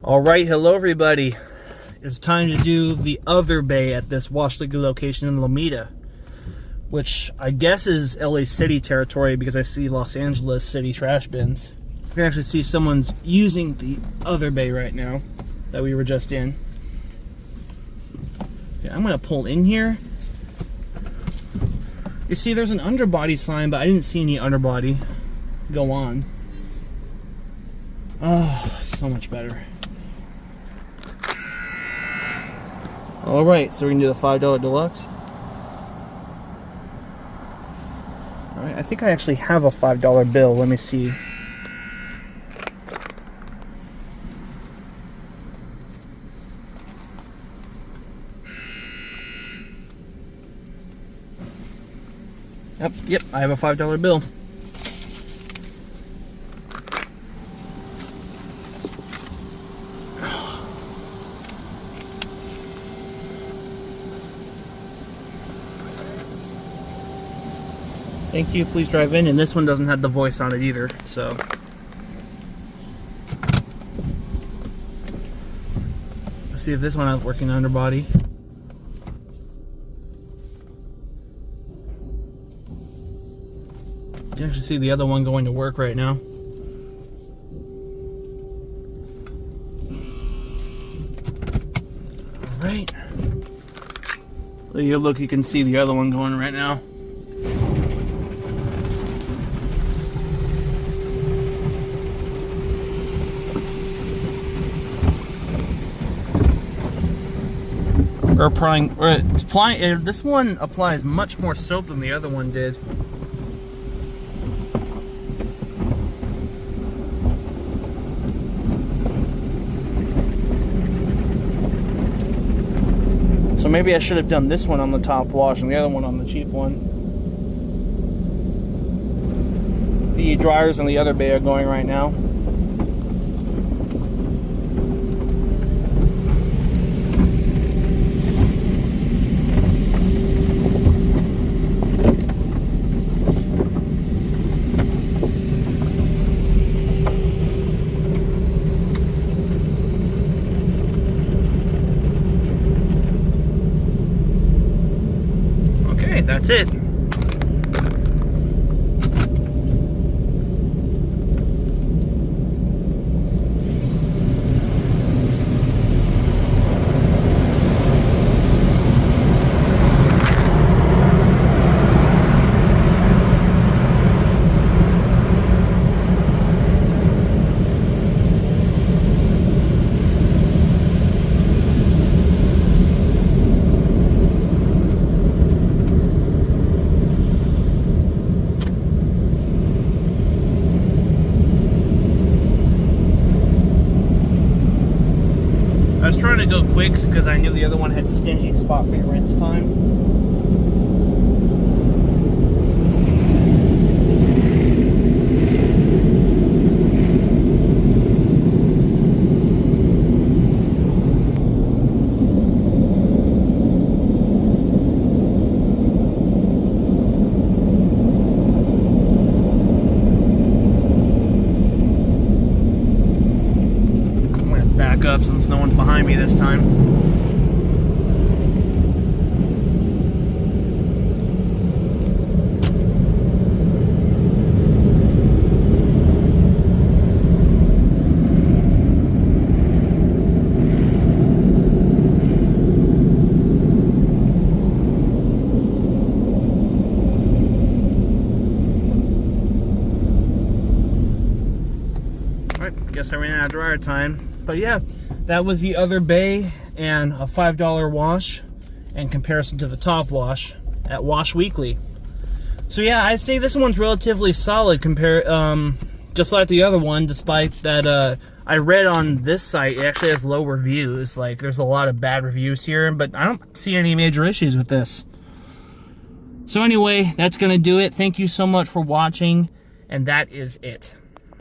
All right, hello everybody. It's time to do the other bay at this wash liquid location in Lomita, which I guess is LA City territory because I see Los Angeles City trash bins. You can actually see someone's using the other bay right now that we were just in. Okay, I'm gonna pull in here. You see there's an underbody sign, but I didn't see any underbody go on. Oh, so much better. Alright, so we're going to do the $5 deluxe. Alright, I think I actually have a $5 bill. Let me see. Yep, I have a $5 bill. Thank you, please drive in. And this one doesn't have the voice on it either, so. Let's see if this one has working underbody. You can actually see the other one going to work right now. Alright. Look, you can see the other one going right now. This one applies much more soap than the other one did. So maybe I should have done this one on the top wash and the other one on the cheap one. The dryers in the other bay are going right now. That's it. I was trying to go quick because I knew the other one had stingy spot free rinse time. Up since no one's behind me this time. Alright, guess I ran out of dryer time. But yeah, that was the other bay and a $5 wash in comparison to the top wash at Wash Weekly. So yeah, I'd say this one's relatively solid just like the other one, despite that I read on this site it actually has low reviews. Like there's a lot of bad reviews here, but I don't see any major issues with this. So anyway, that's gonna do it. Thank you so much for watching, and that is it.